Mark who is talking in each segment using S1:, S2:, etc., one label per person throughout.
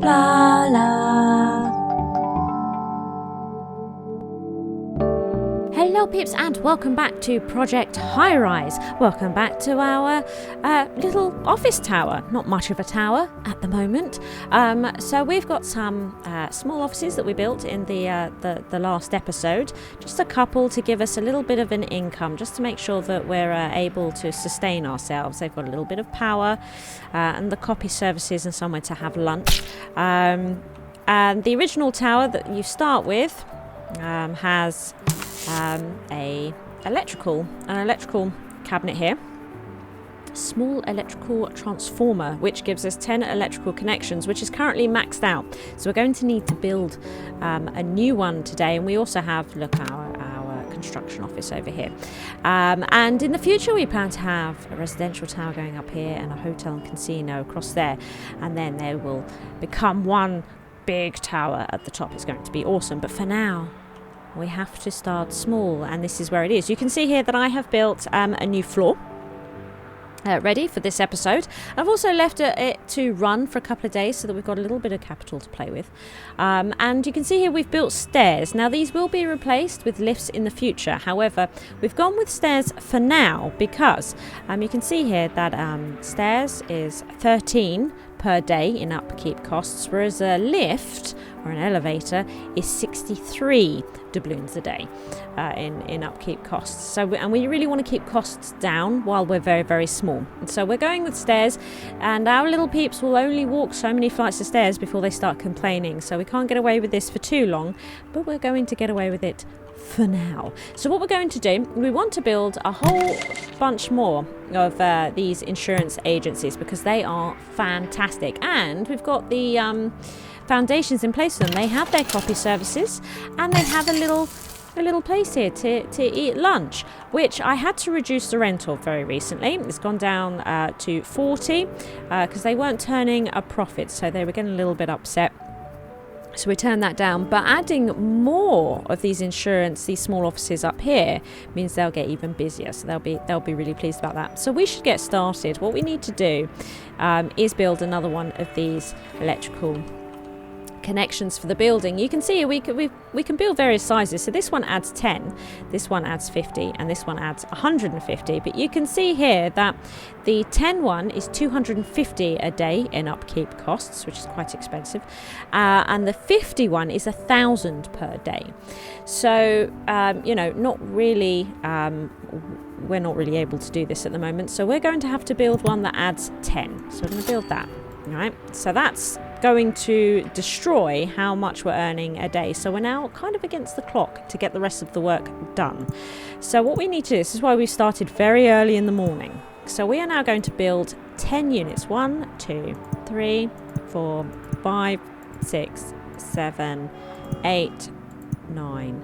S1: Blarla. Hello peeps and welcome back to Project Highrise. Welcome back to our little office tower. Not much of a tower at the moment. So we've got some small offices that we built in the last episode. Just a couple to give us a little bit of an income, just to make sure that we're able to sustain ourselves. They've got a little bit of power and the copy services and somewhere to have lunch. And the original tower that you start with has an electrical cabinet here, small electrical transformer, which gives us 10 electrical connections, which is currently maxed out. So we're going to need to build a new one today, and we also have our construction office over here. And in the future, we plan to have a residential tower going up here and a hotel and casino across there, and then there will become one big tower at the top. It's going to be awesome, but for now we have to start small, and this is where it is. You can see here that I have built a new floor ready for this episode. I've also left it to run for a couple of days so that we've got a little bit of capital to play with. And you can see here we've built stairs. Now these will be replaced with lifts in the future. However, we've gone with stairs for now because you can see here that stairs is 13 per day in upkeep costs, whereas a lift or an elevator is 63 doubloons a day in upkeep costs. So and we really want to keep costs down while we're very, very small. And so we're going with stairs, and our little peeps will only walk so many flights of stairs before they start complaining. So we can't get away with this for too long, but we're going to get away with it for now. So what we're going to do, we want to build a whole bunch more of these insurance agencies because they are fantastic, and we've got the foundations in place for them. They have their copy services, and they have a little place here to eat lunch, which I had to reduce the rental very recently. It's gone down to 40 because they weren't turning a profit, so they were getting a little bit upset. So we turned that down, but adding more of these small offices up here means they'll get even busier. So they'll be really pleased about that. So we should get started. What we need to do is build another one of these electrical connections for the building. You can see we can build various sizes. So this one adds 10, this one adds 50, and this one adds 150. But you can see here that the 10 one is 250 a day in upkeep costs, which is quite expensive, and the 50 one is 1,000 per day. So not really. We're not really able to do this at the moment. So we're going to have to build one that adds 10. So we're going to build that. All right. So that's going to destroy how much we're earning a day. So we're now kind of against the clock to get the rest of the work done. So what we need to do, this is why we started very early in the morning. So we are now going to build 10 units. 1, 2, 3, 4, 5, 6, 7, 8, 9,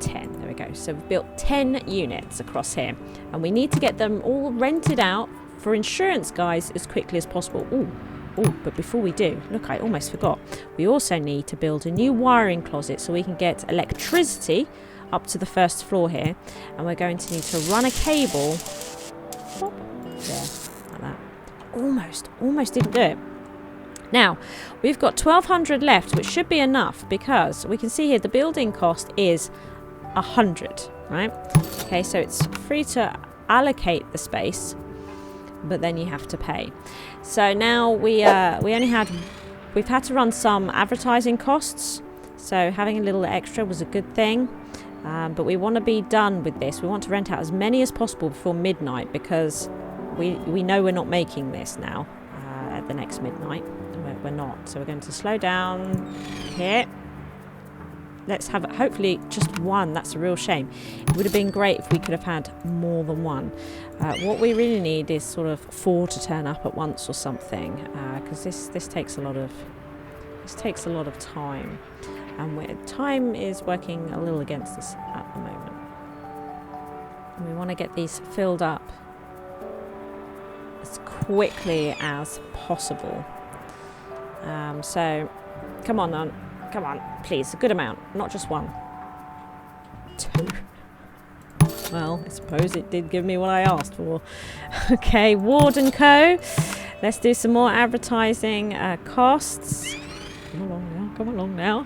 S1: 10. There we go. So we've built 10 units across here, and we need to get them all rented out for insurance guys as quickly as possible. But before we do, look, I almost forgot. We also need to build a new wiring closet so we can get electricity up to the first floor here, and we're going to need to run a cable there, like that. Almost didn't do it. Now we've got 1,200 left, which should be enough because we can see here the building cost is 100, right? Okay, so it's free to allocate the space, but then you have to pay. So now we've had to run some advertising costs, so having a little extra was a good thing, but we want to be done with this. We want to rent out as many as possible before midnight because we know we're not making this now at the next midnight. We're not, so we're going to slow down here. Let's have hopefully just one. That's a real shame. It would have been great if we could have had more than one. What we really need is sort of 4 to turn up at once or something, because this takes a lot of time, and time is working a little against us at the moment. And we want to get these filled up as quickly as possible. So come on, please, a good amount, not just 1. 2. Well, I suppose it did give me what I asked for. Okay, Ward & Co. Let's do some more advertising costs. Come along now. Come along now.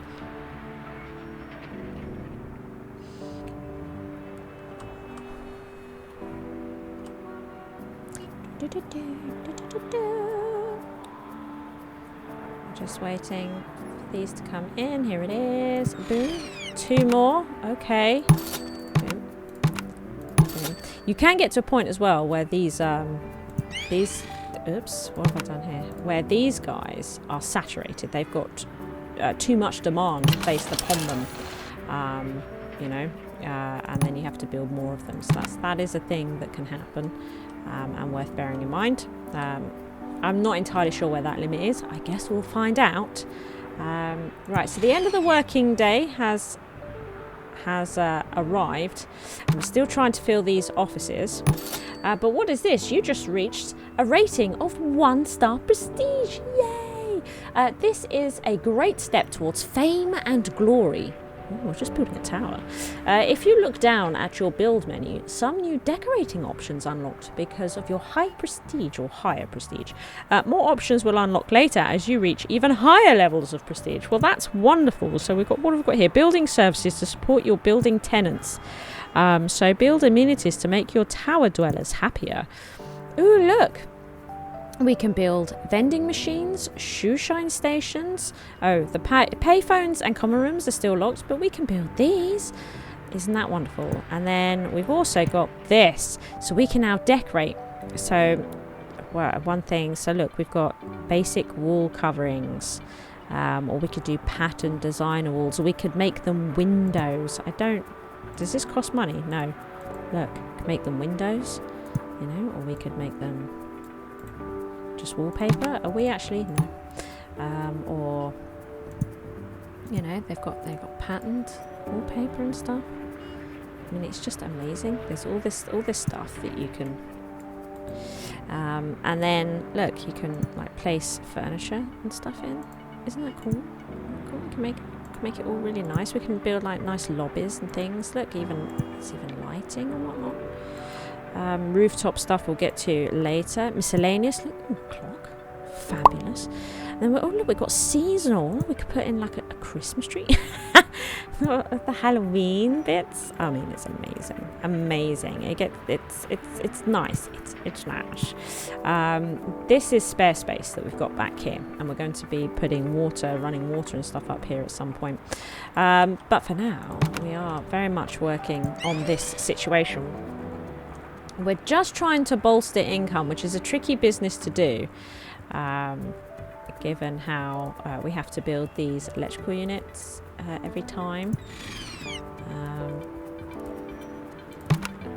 S1: Just waiting for these to come in. Here it is. Boom. 2 more. Okay. Boom. Boom. You can get to a point as well where these oops, what have I done here? Where these guys are saturated. They've got too much demand placed upon them. You know, and then you have to build more of them. So that is a thing that can happen, and worth bearing in mind. I'm not entirely sure where that limit is. I guess we'll find out. Right, so the end of the working day has arrived. I'm still trying to fill these offices. But what is this? You just reached a rating of 1-star prestige. Yay! This is a great step towards fame and glory. Oh, we're just building a tower. If you look down at your build menu, some new decorating options unlocked because of your high prestige or higher prestige. More options will unlock later as you reach even higher levels of prestige. Well, that's wonderful. So what have we got here? Building services to support your building tenants. So build amenities to make your tower dwellers happier. Ooh, look. We can build vending machines, shoe shine stations. Oh, the payphones and common rooms are still locked, but we can build these. Isn't that wonderful? And then we've also got this, so we can now decorate. So, well, one thing. So look, we've got basic wall coverings, or we could do pattern designer walls, or we could make them windows. Does this cost money? No. Look, make them windows, you know, or we could make them just wallpaper. Are we actually? No. Or, you know, they've got patterned wallpaper and stuff. I mean, it's just amazing. There's all this stuff that you can. And then look, you can like place furniture and stuff in. Isn't that cool? Cool. We can make it all really nice. We can build like nice lobbies and things. Look, it's even lighting and whatnot. Rooftop stuff we'll get to later. Miscellaneous. Look, ooh, clock. Fabulous. And then look, we've got seasonal. We could put in like a Christmas tree. The Halloween bits. I mean, it's amazing. It's nice. It's nice. This is spare space that we've got back here, and we're going to be putting running water and stuff up here at some point. But for now, we are very much working on this situation. We're just trying to bolster income, which is a tricky business to do, given how we have to build these electrical units every time.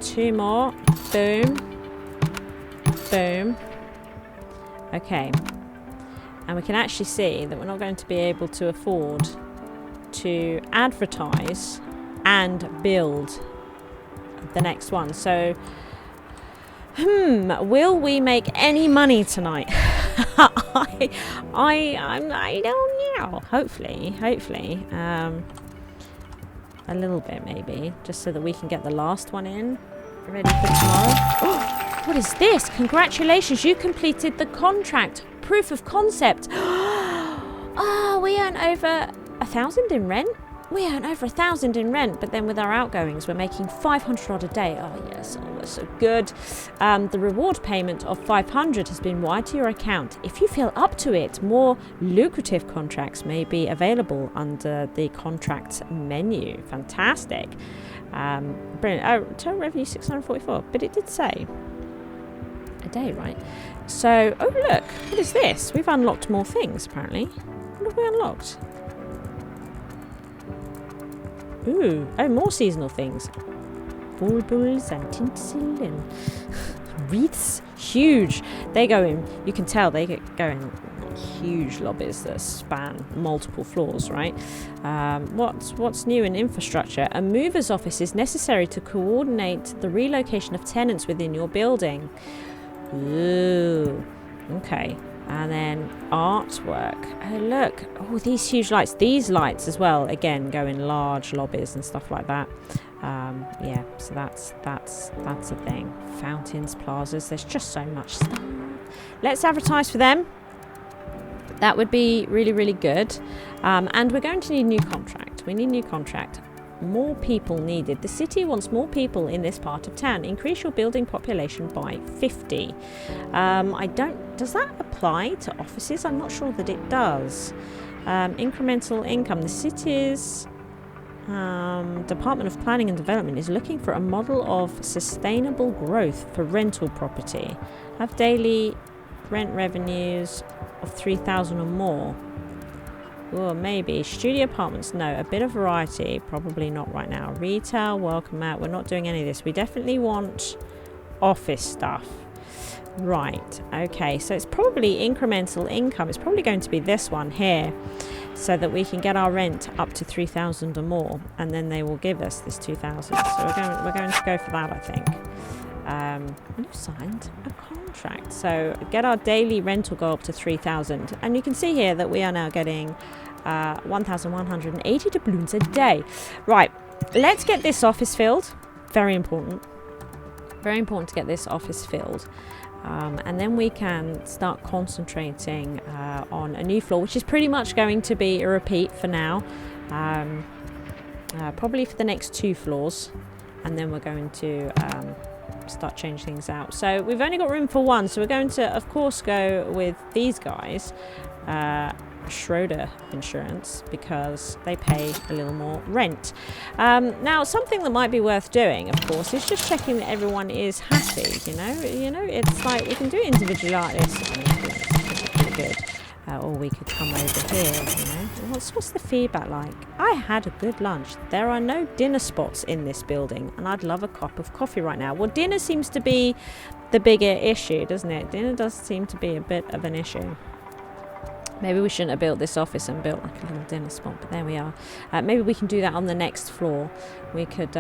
S1: 2 more. Boom. Boom. Okay. And we can actually see that we're not going to be able to afford to advertise and build the next one. So will we make any money tonight? I don't know. Hopefully. A little bit maybe, just so that we can get the last one in ready for tomorrow. Oh, what is this? Congratulations, you completed the contract. Proof of concept. Oh, we earn over 1,000 in rent. We earn over 1,000 in rent, but then with our outgoings, we're making 500 odd a day. Oh yes, oh, that's so good. The reward payment of 500 has been wired to your account. If you feel up to it, more lucrative contracts may be available under the contracts menu. Fantastic. Brilliant. Oh, total revenue 644, but it did say a day, right? So, oh look, what is this? We've unlocked more things apparently. What have we unlocked? Ooh, oh, more seasonal things. Bulbuls and tinsel and wreaths. Huge. They go in, you can tell they go in huge lobbies that span multiple floors, right? What's new in infrastructure? A mover's office is necessary to coordinate the relocation of tenants within your building. Ooh, okay. And then artwork. Oh look, oh these huge lights. These lights as well, again, go in large lobbies and stuff like that. Yeah, so that's a thing. Fountains, plazas. There's just so much stuff. let's advertise for them. That would be really, really good. And we're going to need new contract. We need new contract. More people needed. The city wants more people in this part of town. Increase your building population by 50. Does that apply to offices? I'm not sure that it does. Incremental income. The city's Department of Planning and Development is looking for a model of sustainable growth for rental property. Have daily rent revenues of 3,000 or more. Oh, maybe. Studio apartments, no. A bit of variety, probably not right now. Retail, welcome out. We're not doing any of this. We definitely want office stuff. Right, okay. So it's probably incremental income. It's probably going to be this one here, so that we can get our rent up to 3,000 or more, and then they will give us this 2,000. So we're going to go for that, I think. We've signed a contract. So get our daily rental go up to 3,000, and you can see here that we are now getting 1,180 doubloons a day. Right, let's get this office filled. Very important. Very important to get this office filled. And then we can start concentrating on a new floor, which is pretty much going to be a repeat for now. Probably for the next 2 floors. And then we're going to start changing things out. So we've only got room for 1. So we're going to, of course, go with these guys. Schroeder Insurance, because they pay a little more rent. Now, something that might be worth doing, of course, is just checking that everyone is happy. You know, it's like we can do it individually like this. I mean, it's pretty good. Or we could come over here. You know, what's the feedback like? I had a good lunch. There are no dinner spots in this building, and I'd love a cup of coffee right now. Well, dinner seems to be the bigger issue, doesn't it? Dinner does seem to be a bit of an issue. Maybe we shouldn't have built this office and built like a little dinner spot, but there we are. Maybe we can do that on the next floor. We could,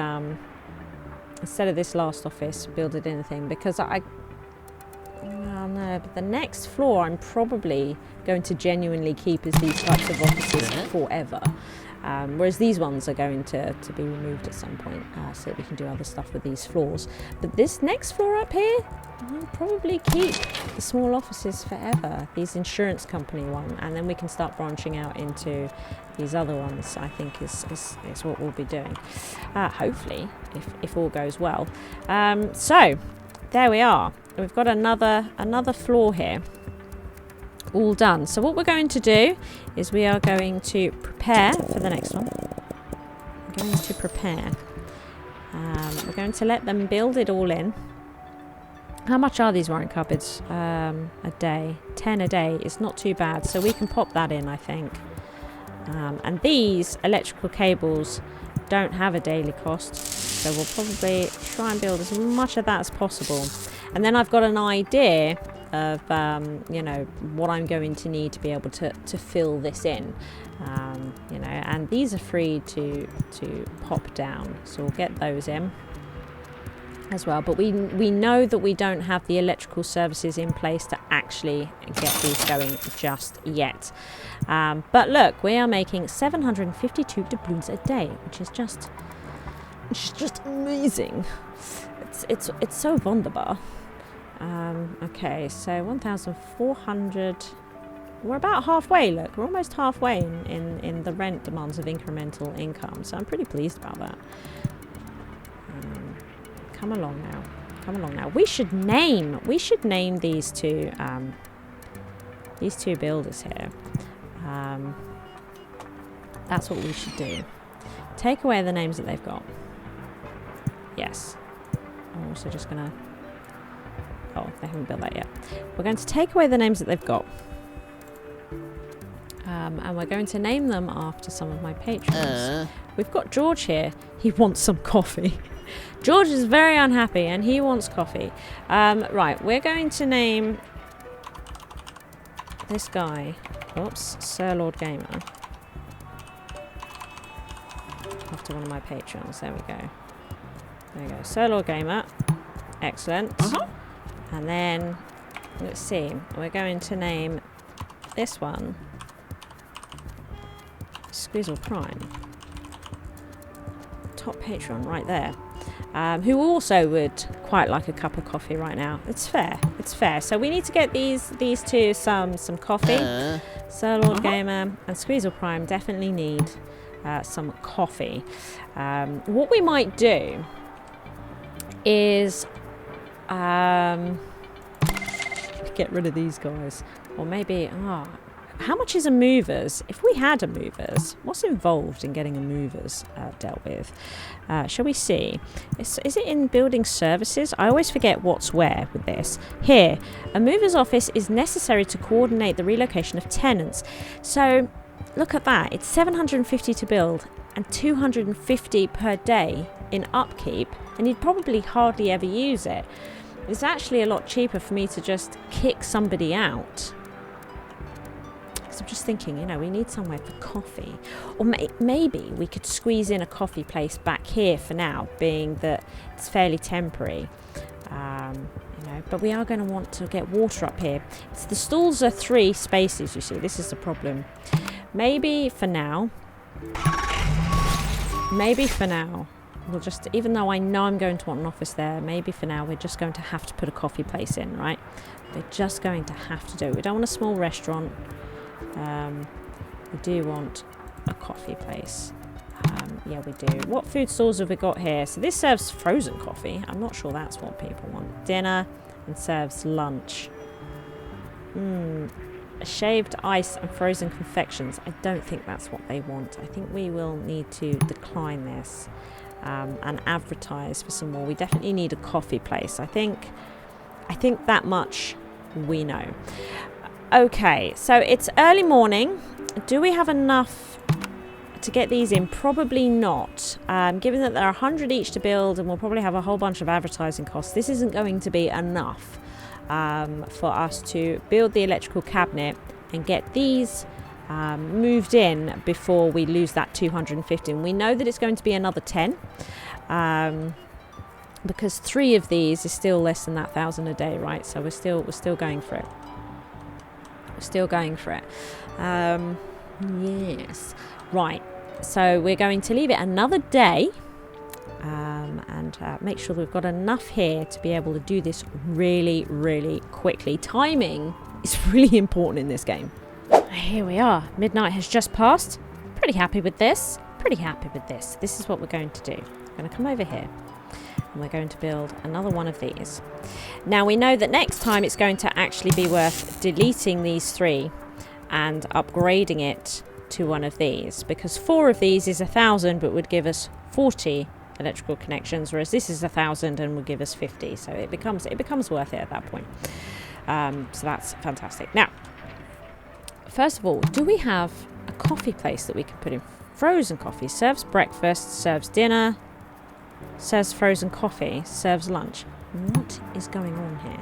S1: instead of this last office, build a dinner thing, because well, no, but the next floor I'm probably going to genuinely keep as these types of offices forever. Whereas these ones are going to be removed at some point, so that we can do other stuff with these floors. But this next floor up here, I'll probably keep the small offices forever. These insurance company one, and then we can start branching out into these other ones, I think is what we'll be doing. Hopefully, if all goes well. So, there we are. We've got another floor here. All done. So what we're going to do is we are going to prepare for the next one. We're going to prepare. We're going to let them build it all in. How much are these warrant cupboards a day? 10 a day. It's not too bad. So we can pop that in, I think. And these electrical cables don't have a daily cost. So we'll probably try and build as much of that as possible. And then I've got an idea of you know, what I'm going to need to be able to fill this in, you know, and these are free to pop down, so we'll get those in as well. But we know that we don't have the electrical services in place to actually get these going just yet. But look, we are making 752 doubloons a day, which is just amazing. It's so wunderbar. Okay, so 1,400. We're about halfway. Look, we're almost halfway in the rent demands of incremental income. So I'm pretty pleased about that. Come along now. Come along now. We should name these two builders here. That's what we should do. Take away the names that they've got. Yes. I'm also just gonna. Oh, they haven't built that yet. We're going to take away the names that they've got. And we're going to name them after some of my patrons. We've got George here. He wants some coffee. George is very unhappy and he wants coffee. Right, we're going to name this guy. Oops, Sir Lord Gamer. After one of my patrons. There we go. There we go. Sir Lord Gamer. Excellent. And then, let's see, we're going to name this one Squizzle Prime. Top patron right there. who also would quite like a cup of coffee right now. It's fair. It's fair. So we need to get these two some coffee. Sir Lord Gamer and Squeezel Prime definitely need some coffee. What we might do is get rid of these guys, or maybe how much is a movers? If we had a movers, what's involved in getting a movers dealt with? Shall we see? Is it in building services? I always forget what's where with this. Here, a mover's office is necessary to coordinate the relocation of tenants. So look at that. It's 750 to build and 250 per day in upkeep, and you'd probably hardly ever use it. It's actually a lot cheaper for me to just kick somebody out. Because I'm just thinking, we need somewhere for coffee. Or maybe we could squeeze in a coffee place back here for now, being that it's fairly temporary. But we are going to want to get water up here. The stalls are 3 spaces, you see. This is the problem. Maybe for now, we'll just, even though I know I'm going to want an office there, maybe for now we're just going to have to put a coffee place in, right? We're just going to have to do it. We don't want a small restaurant. We do want a coffee place. Yeah, we do. What food stalls have we got here? So this serves frozen coffee. I'm not sure that's what people want. Dinner and serves lunch. Shaved ice and frozen confections. I don't think that's what they want. I think we will need to decline this and advertise for some more. We definitely need a coffee place. I think that much we know. Okay, so it's early morning. Do we have enough to get these in? Probably not. Given that there are 100 each to build and we'll probably have a whole bunch of advertising costs, this isn't going to be enough for us to build the electrical cabinet and get these moved in before we lose that 250. And we know that it's going to be another 10 because 3 of these is still less than that 1,000 a day, right? So we're still going for it. Still going for it. Yes. Right. So we're going to leave it another day and make sure that we've got enough here to be able to do this really, really quickly. Timing is really important in this game. Here we are. Midnight has just passed. Pretty happy with this. This is what we're going to do. We're going to come over here. And we're going to build another one of these. Now we know that next time it's going to actually be worth deleting these 3 and upgrading it to one of these, because 4 of these is 1,000 but would give us 40 electrical connections, whereas this is 1,000 and would give us 50. So it becomes worth it at that point. So that's fantastic. Now, first of all, do we have a coffee place that we can put in? Frozen coffee serves breakfast, serves dinner, serves frozen coffee, serves lunch. What is going on here?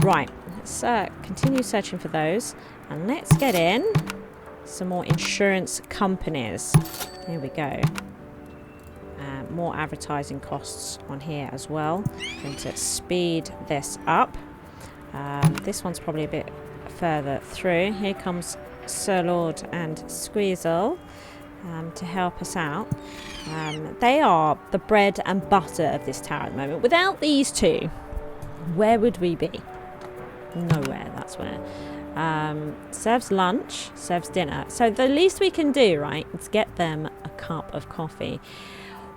S1: Right, let's continue searching for those, and let's get in some more insurance companies. Here we go. More advertising costs on here as well. Going to speed this up. This one's probably a bit further through. Here comes Sir Lord and Squeezel to help us out. They are the bread and butter of this tower at the moment. Without these 2, where would we be? Nowhere, that's where. Serves lunch, serves dinner. So the least we can do, right, is get them a cup of coffee.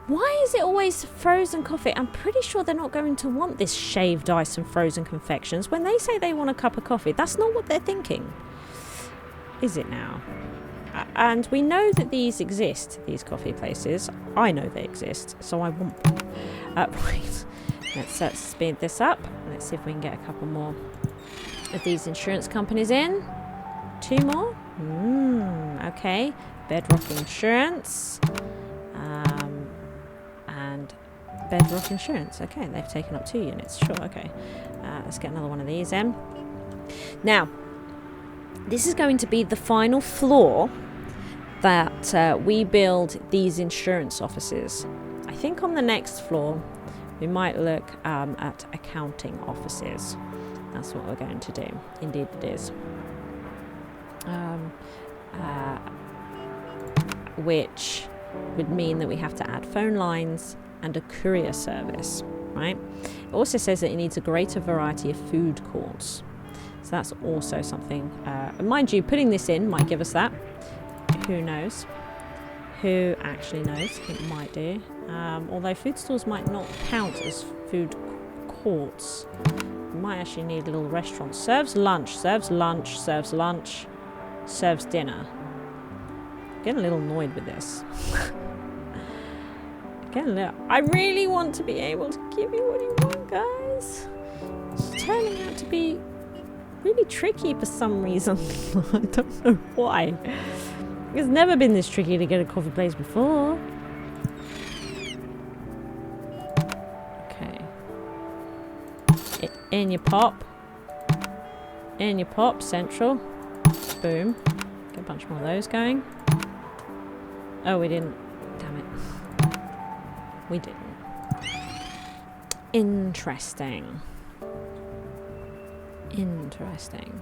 S1: Why is it always frozen coffee? I'm pretty sure they're not going to want this shaved ice and frozen confections. When they say they want a cup of coffee, that's not what they're thinking. Is it now? And we know that these exist, these coffee places. I know they exist, so I want them. Right, let's speed this up. Let's see if we can get a couple more of these insurance companies in. 2 more? Okay. Bedrock Insurance. And Bedrock Insurance. Okay, they've taken up 2 units. Sure, okay. Let's get another one of these in. Now, this is going to be the final floor that we build these insurance offices. I think on the next floor we might look at accounting offices. That's what we're going to do. Indeed it is. Which would mean that we have to add phone lines and a courier service, right? It also says that it needs a greater variety of food courts. So that's also something. Mind you, putting this in might give us that. Who knows? Who actually knows? It might do. Although food stores might not count as food courts. We might actually need a little restaurant. Serves lunch, serves lunch, serves lunch, serves dinner. I'm getting a little annoyed with this. I really want to be able to give you what you want, guys. It's turning out to be really tricky for some reason. I don't know why. It's never been this tricky to get a coffee place before. Okay. In your pop. In your pop, central. Boom. Get a bunch more of those going. Oh, we didn't. Damn it. We didn't. Interesting. Interesting.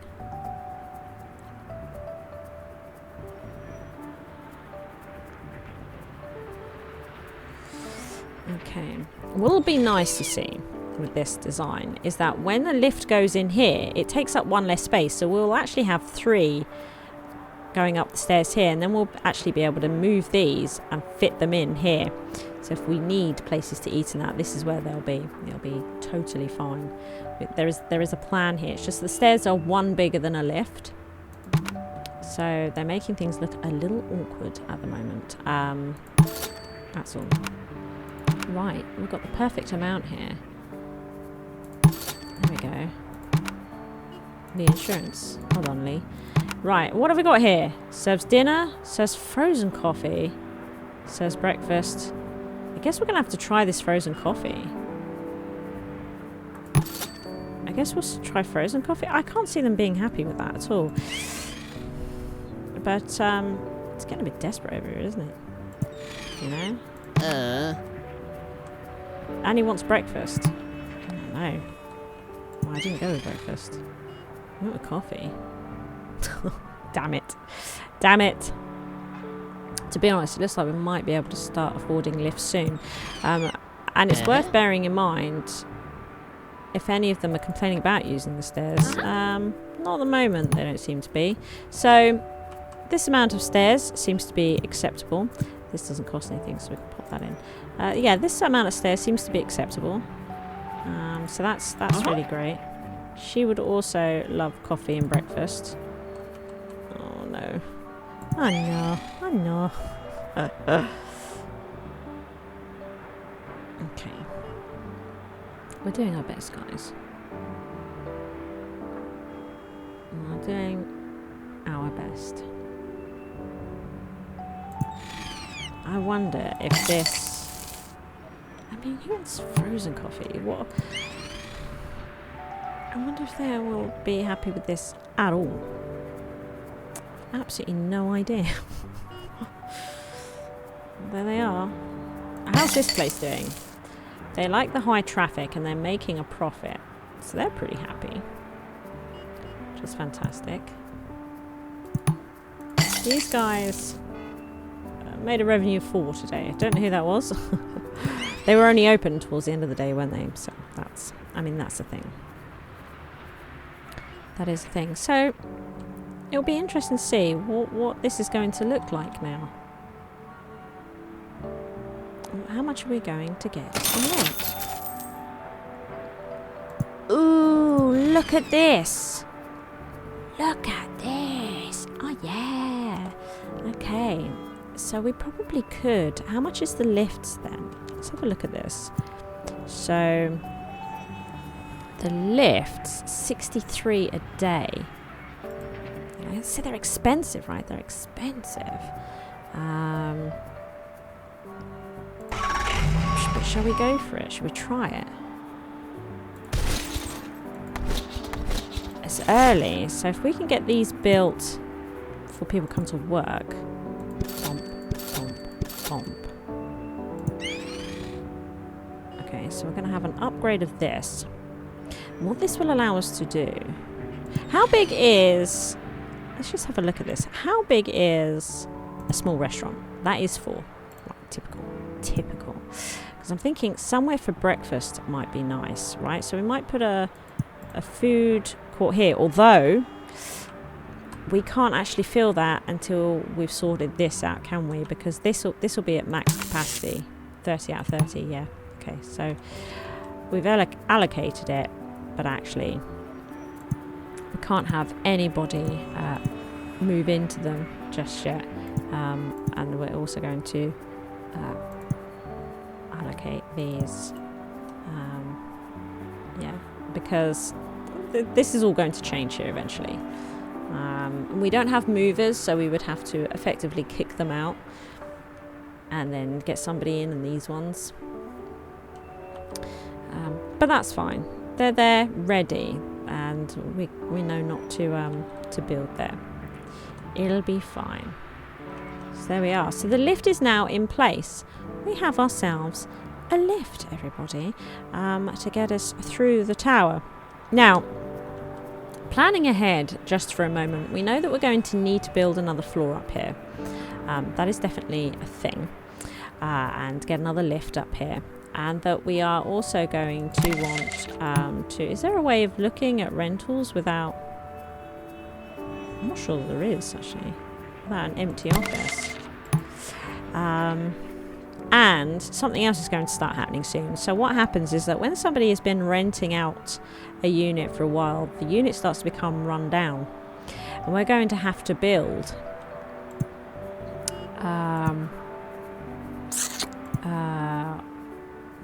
S1: Okay. What'll be nice to see with this design is that when the lift goes in here, it takes up one less space. So we'll actually have 3 going up the stairs here, and then we'll actually be able to move these and fit them in here. So if we need places to eat and that, this is where they'll be. They'll be totally fine. There is a plan here. It's just the stairs are 1 bigger than a lift. So they're making things look a little awkward at the moment. That's all. Right, we've got the perfect amount here. There we go. The insurance. Hold on, Lee. Right, what have we got here? Serves dinner, serves frozen coffee, serves breakfast. I guess we're going to have to try this frozen coffee. I guess we'll try frozen coffee. I can't see them being happy with that at all. But, it's getting a bit desperate over here, isn't it? You know? And he wants breakfast. I don't know. Well, I didn't go with breakfast. I went with coffee. Damn it. Damn it. To be honest, it looks like we might be able to start affording lifts soon. And it's worth bearing in mind if any of them are complaining about using the stairs. Not at the moment, they don't seem to be. So this amount of stairs seems to be acceptable. This doesn't cost anything, so we can pop that in. Yeah, this amount of stairs seems to be acceptable. So that's really great. She would also love coffee and breakfast. Oh no. I know. I know. Okay. We're doing our best, guys. We're doing our best. I wonder if this... I mean, he wants frozen coffee. What? I wonder if they will be happy with this at all. Absolutely no idea. There they are. How's this place doing? They like the high traffic and they're making a profit. So they're pretty happy. Which is fantastic. These guys made a revenue of 4 today. I don't know who that was. They were only open towards the end of the day, weren't they? So that's, I mean, that's the thing. That is the thing. So it'll be interesting to see what this is going to look like now. How much are we going to get on rent? Ooh, look at this. Look at this. Oh, yeah. Okay. So we probably could. How much is the lifts then? Let's have a look at this. So the lifts, 63 a day. So they're expensive, right? They're expensive. But shall we go for it? Shall we try it? It's early, so if we can get these built before people come to work. Bump, bump, bump. Okay, so we're going to have an upgrade of this. And what this will allow us to do... How big is... Let's just have a look at this. How big is a small restaurant? That is 4. Right, typical. Typical. Because I'm thinking somewhere for breakfast might be nice, right? So we might put a food court here, although we can't actually fill that until we've sorted this out, can we? Because this will be at max capacity, 30 out of 30. Yeah. Okay. So we've allocated it, but actually we can't have anybody move into them just yet. And we're also going to allocate these. Yeah, because this is all going to change here eventually. We don't have movers, so we would have to effectively kick them out and then get somebody in these ones. But that's fine. They're there, ready, and we know not to build there. It'll be fine. So there we are. So the lift is now in place. We have ourselves a lift, everybody, to get us through the tower. Now, planning ahead just for a moment, we know that we're going to need to build another floor up here. That is definitely a thing. And get another lift up here. And that we are also going to want to... Is there a way of looking at rentals without... I'm not sure there is, actually. Without an empty office. And something else is going to start happening soon. So what happens is that when somebody has been renting out a unit for a while, the unit starts to become run down. And we're going to have to build...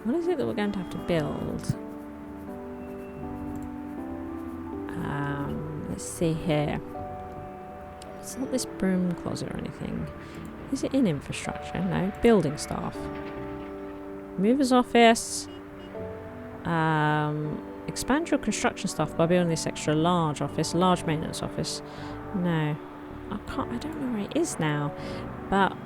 S1: what is it that we're going to have to build? Let's see here. It's not this broom closet or anything. Is it in infrastructure? No. Building staff. Movers office. Expand your construction staff by building this extra large office. Large maintenance office. No. I don't know where it is now. But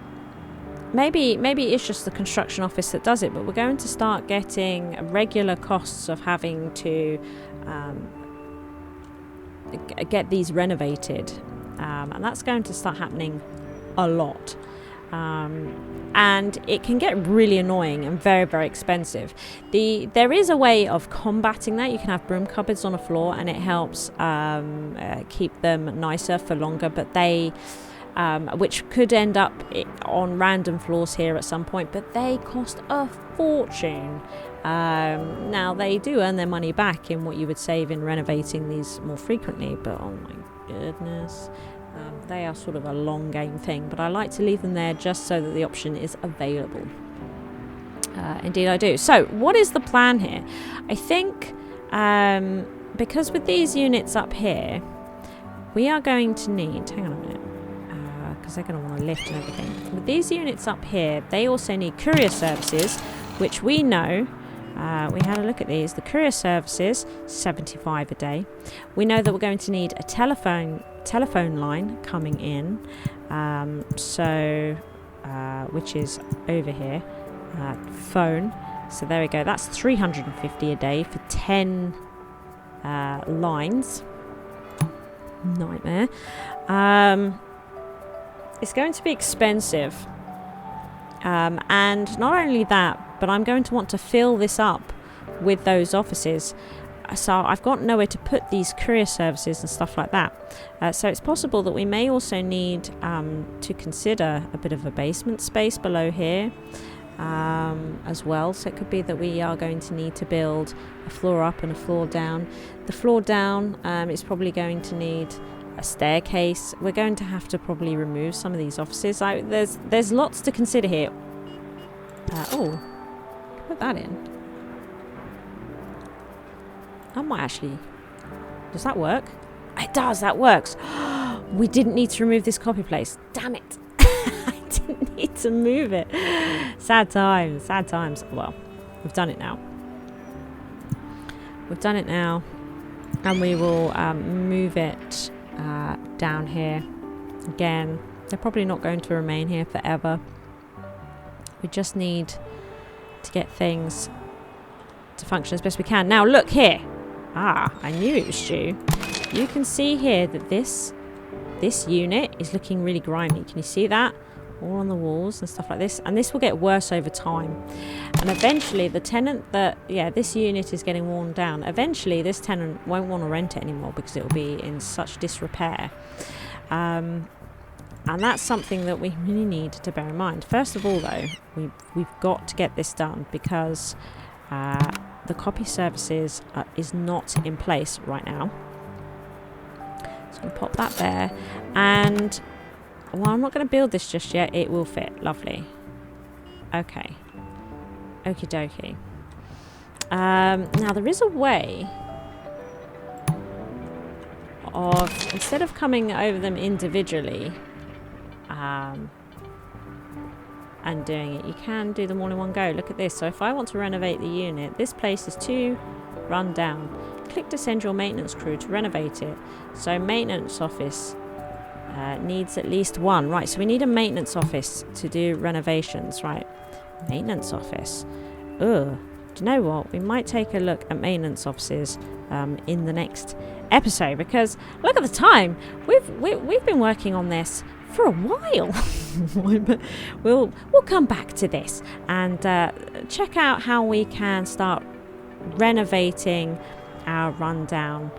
S1: maybe it's just the construction office that does it, but we're going to start getting regular costs of having to get these renovated. And that's going to start happening a lot. And it can get really annoying and very, very expensive. There is a way of combating that. You can have broom cupboards on a floor and it helps keep them nicer for longer, but they... which could end up on random floors here at some point, but they cost a fortune. Now, they do earn their money back in what you would save in renovating these more frequently, but oh my goodness, they are sort of a long game thing, but I like to leave them there just so that the option is available. Indeed I do. So, what is the plan here? I think, because with these units up here, we are going to need... Hang on a minute. Because they're going to want to lift and everything. With these units up here, they also need courier services, which we know, we had a look at these, the courier services, 75 a day. We know that we're going to need a telephone line coming in, which is over here, phone. So there we go, that's 350 a day for 10 lines. Nightmare. It's going to be expensive, and not only that, but I'm going to want to fill this up with those offices, so I've got nowhere to put these courier services and stuff like that. So it's possible that we may also need to consider a bit of a basement space below here as well. So it could be that we are going to need to build a floor up and a floor down. The floor down is probably going to need a staircase. We're going to have to probably remove some of these offices. There's lots to consider here. Oh, put that in. I might actually... Does that work? It does, that works. We didn't need to remove this copy place. Damn it. I didn't need to move it. Sad times, sad times. Well, we've done it now. We've done it now. And we will move it down here. Again, they're probably not going to remain here forever. We just need to get things to function as best we can. Now, look here. Ah, I knew it was due. You can see here that this unit is looking really grimy. Can you see that? All on the walls and stuff like this. And this will get worse over time. And eventually the tenant that, this unit is getting worn down. Eventually this tenant won't want to rent it anymore because it will be in such disrepair. And that's something that we really need to bear in mind. First of all, though, we've got to get this done because the copy services is not in place right now. So I'm going to pop that there. And, well, I'm not going to build this just yet. It will fit. Lovely. Okay. Okie dokie. Now, there is a way of, instead of coming over them individually and doing it, you can do them all in one go. Look at this. So if I want to renovate the unit, this place is too run down. Click to send your maintenance crew to renovate it. So maintenance office needs at least one. Right, so we need a maintenance office to do renovations. Right, maintenance office. Ugh. Do you know what? We might take a look at maintenance offices in the next episode, because look at the time. We've been working on this for a while. But we'll come back to this and check out how we can start renovating our rundown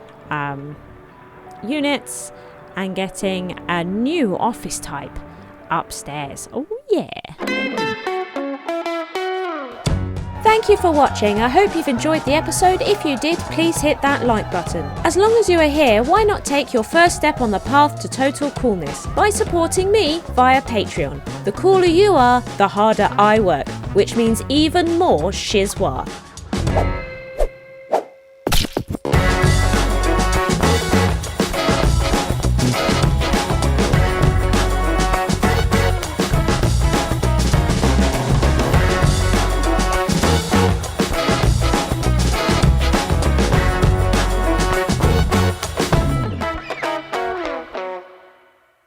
S1: units and getting a new office type upstairs. Oh yeah. Thank you for watching. I hope you've enjoyed the episode. If you did, please hit that like button. As long as you are here, why not take your first step on the path to total coolness by supporting me via Patreon. The cooler you are, the harder I work, which means even more shizwa.